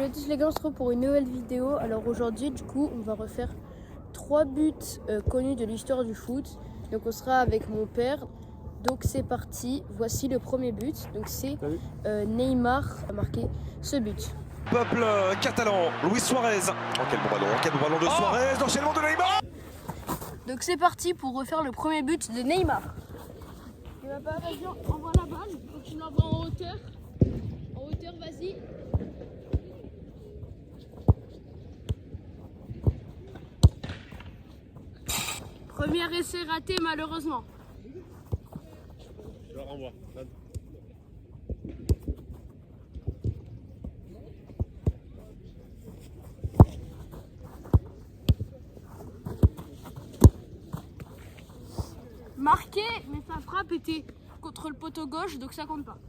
Salut à tous les gars, on se retrouve pour une nouvelle vidéo. Alors aujourd'hui du coup on va refaire 3 buts connus de l'histoire du foot. Donc on sera avec mon père. Donc c'est parti, voici le premier but. Donc c'est Neymar a marqué ce but. Peuple catalan, Luis Suarez. Oh quel bon ballon de Suarez, l'enchaînement de Neymar. Donc c'est parti pour refaire le premier but de Neymar. Il va pas, vas-y, envoie la balle, faut que tu l'envoies en hauteur. En hauteur, vas-y. Premier essai raté malheureusement. Je le renvoie. Marqué, mais sa frappe était contre le poteau gauche, donc ça compte pas.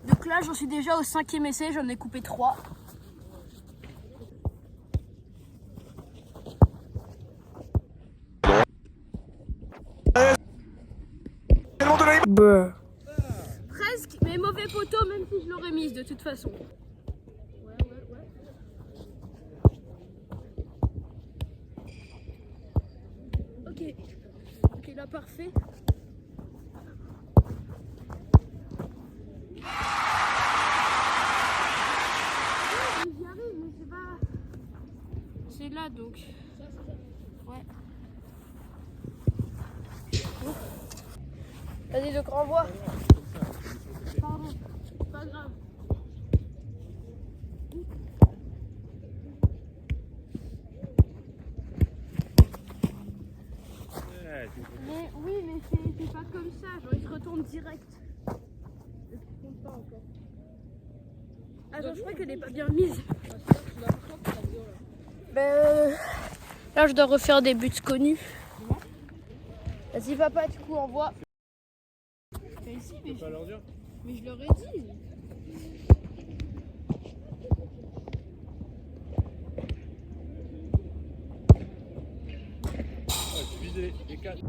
Donc là, j'en suis déjà au 5e essai, j'en ai coupé 3. Presque, mais mauvais poteau, même si je l'aurais mise de toute façon. Ok, là, parfait. J'y arrive, mais c'est pas... C'est là, donc. Ouais. Vas-y, donc renvoie. Pardon, c'est pas grave. Mais oui, mais c'est pas comme ça, genre il se retourne direct. Et tu comptes pas encore. Attends, je crois qu'elle est pas bien mise. Là je dois refaire des buts connus. Vas-y papa, du coup envoie. Ici, mais je leur ai dit. Tu vises les 4.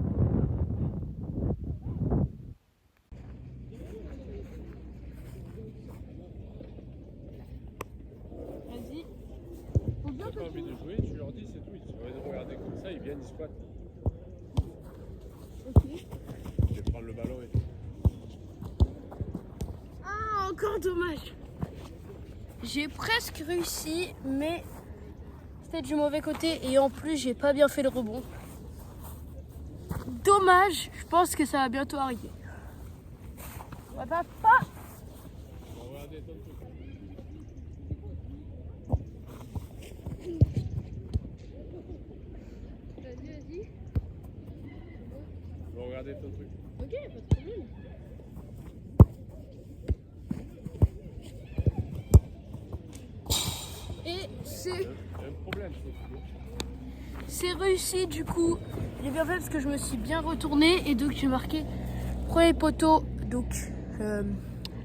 Vas-y. Faut bien T'as pas envie de jouer, tu leur dis c'est tout. Ils se regarder comme ça, ils viennent, ils squattent. Ok. Je vais prendre le ballon et tout. Ah, encore dommage. J'ai presque réussi, mais c'était du mauvais côté et en plus j'ai pas bien fait le rebond. Dommage, je pense que ça va bientôt arriver. Ouais, papa. On va regarder ton truc. Vas-y. On va regarder ton truc. Ok, pas de problème. Et Il y a un problème, c'est réussi du coup. J'ai bien fait parce que je me suis bien retournée et donc j'ai marqué premier poteau, donc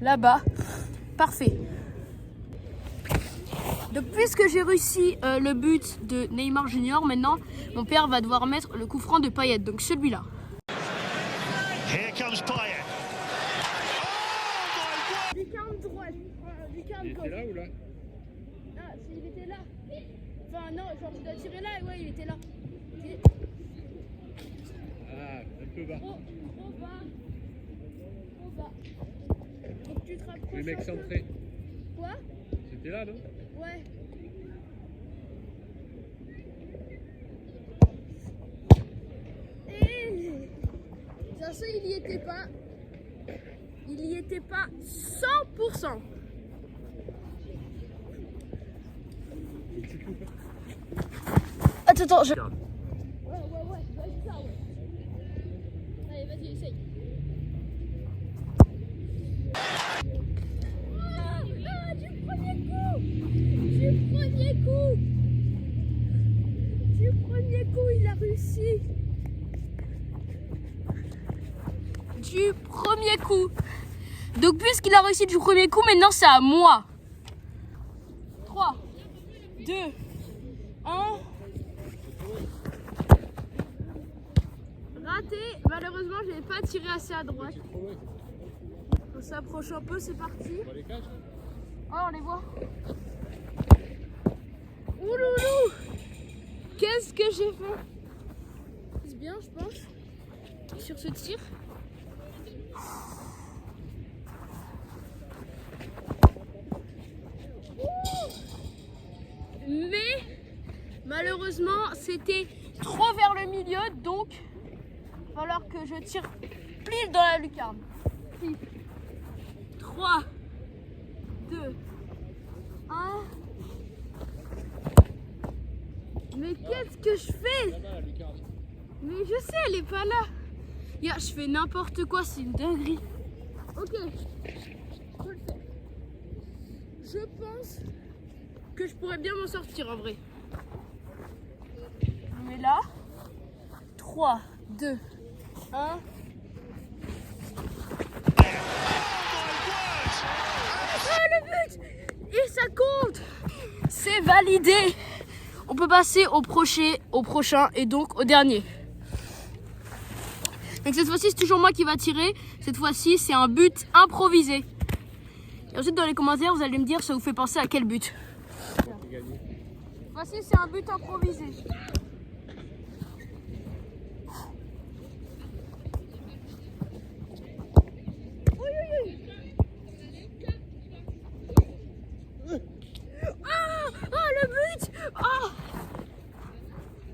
là-bas. Parfait. Donc puisque j'ai réussi le but de Neymar Junior, maintenant mon père va devoir mettre le coup franc de Payet, donc celui-là. Here comes Payet. Lucarne droite, lucarne Il était là ou là? Ah, il était là. Enfin non, genre tu dois tirer là et ouais, il était là. Ah, un peu bas. Trop bas. Trop bas. Donc tu te rapproches. Le mec un peu. centré. Quoi? C'était là, non? Ouais. Et ça, il y était pas. Il y était pas 100%. Attends, je... Ouais, vas-y ça, ouais. Allez, vas-y, essaye. Du premier coup! Du premier coup, il a réussi. Du premier coup. Donc, puisqu'il a réussi du premier coup, maintenant c'est à moi. 3, 2, 1. Raté. Malheureusement, je n'ai pas tiré assez à droite. On s'approche un peu, c'est parti. Oh, on les voit. Ouloulou! Qu'est-ce que j'ai fait? C'est bien, je pense, sur ce tir. Mais malheureusement, c'était trop vers le milieu, donc il va falloir que je tire pile dans la lucarne. 6, 3, 2, 1. Mais qu'est-ce que je fais? Mais je sais, elle est pas là. Ya, je fais n'importe quoi, c'est une dinguerie. Ok, je peux le faire. Je pense que je pourrais bien m'en sortir en vrai. Je mets là. 3, 2, 1. Oh, le but! Et ça compte! C'est validé! On peut passer au prochain et donc au dernier. Donc cette fois-ci, c'est toujours moi qui va tirer. Cette fois-ci, c'est un but improvisé. Et ensuite, dans les commentaires, vous allez me dire ça vous fait penser à quel but. Voici, c'est un but improvisé.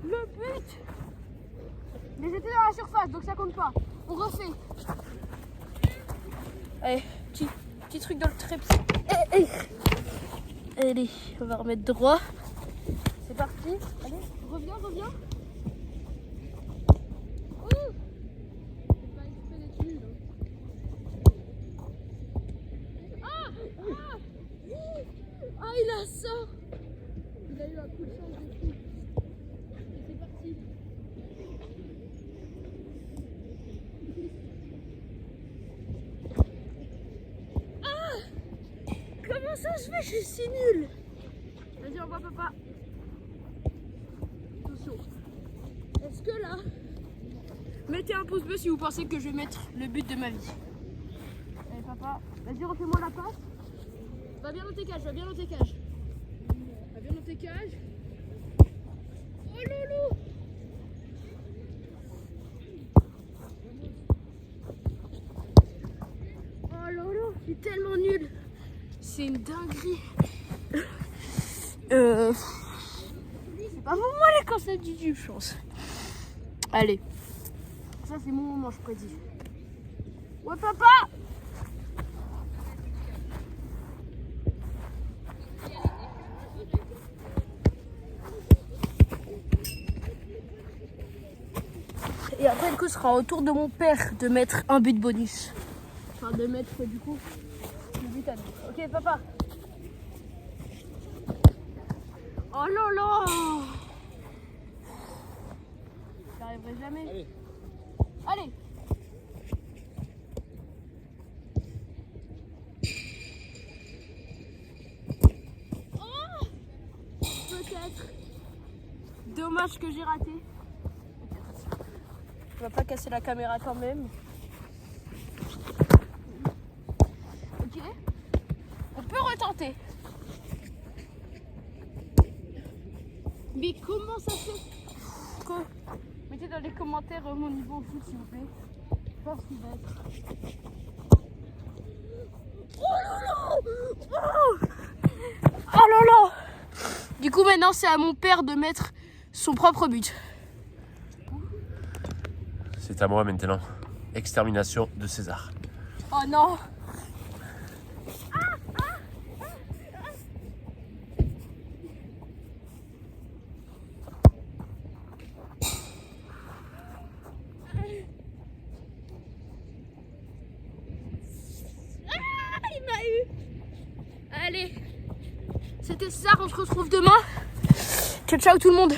Le but! Mais j'étais dans la surface, donc ça compte pas. On refait. Allez, petit truc dans le trépied. Allez, on va remettre droit. C'est parti. Allez, reviens. Oh, c'est pas exprès d'être nul. Ah, il a ça. Il a eu un coup de chance de fou. Et c'est parti. Ah! Comment ça se fait? Je suis si nulle. Vas-y, on voit papa. Attention. Est-ce que là... Mettez un pouce bleu si vous pensez que je vais mettre le but de ma vie. Allez papa, vas-y refais-moi la passe. Va bien dans tes cages, Va bien dans tes cages. Oh loulou! Oh loulou, je suis tellement nulle. C'est une dinguerie. C'est pas pour moi les concepts du YouTube, je pense. Allez. Ça c'est mon moment, je prédis. Ouais papa! Et après, du coup, ce sera au tour de mon père de mettre un but bonus. Enfin, de mettre, du coup, le but à nous. Ok, papa. Oh là là! J'arriverai jamais. Allez. Oh! Peut-être. Dommage que j'ai raté. On va pas casser la caméra quand même. Ok. On peut retenter. Mais comment ça se fait? Mettez dans les commentaires mon niveau au foot s'il vous plaît. Je pense qu'il va être... Oh là là! Oh! Oh là là! Du coup maintenant c'est à mon père de mettre son propre but. C'est à moi maintenant. Extermination de César. Oh non! Il m'a eu! Allez! C'était César, on se retrouve demain. Ciao ciao tout le monde!